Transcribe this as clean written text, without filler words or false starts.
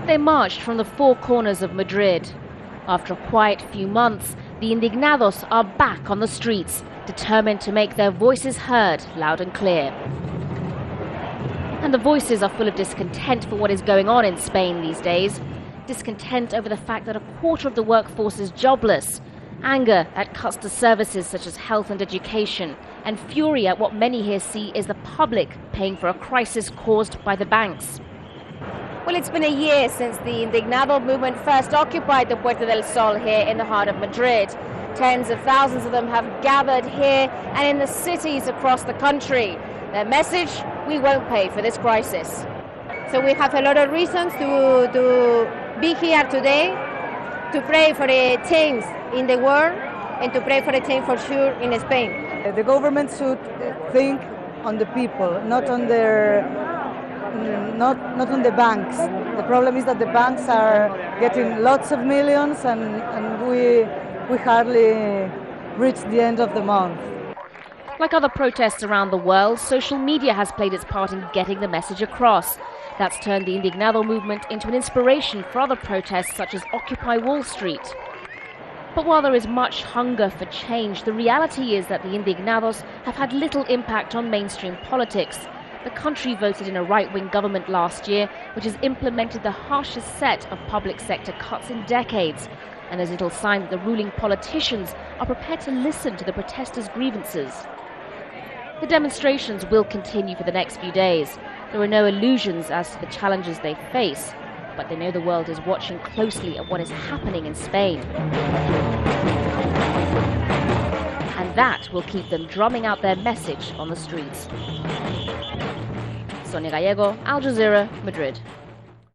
They marched from the four corners of Madrid. After a quiet few months, the indignados are back on the streets, determined to make their voices heard loud and clear. And the voices are full of discontent for what is going on in Spain these days. Discontent over the fact that a quarter of the workforce is jobless, anger at cuts to services such as health and education, and fury at what many here see is the public paying for a crisis caused by the banks. Well, it's been a year since the Indignado movement first occupied the Puerta del Sol here in the heart of Madrid. Tens of thousands of them have gathered here and in the cities across the country. Their message: we won't pay for this crisis. So we have a lot of reasons to be here today, to pray for a change in the world and to pray for a change for sure in Spain. The government should think on the people, not on the banks. The problem is that the banks are getting lots of millions and we hardly reach the end of the month. Like other protests around the world, social media has played its part in getting the message across. That's turned the Indignado movement into an inspiration for other protests such as Occupy Wall Street. But while there is much hunger for change, the reality is that the Indignados have had little impact on mainstream politics. The country voted in a right-wing government last year, which has implemented the harshest set of public sector cuts in decades. And there's little sign that the ruling politicians are prepared to listen to the protesters' grievances. The demonstrations will continue for the next few days. There are no illusions as to the challenges they face, but they know the world is watching closely at what is happening in Spain. And that will keep them drumming out their message on the streets. Sonia Gallego, Jazeera, Madrid.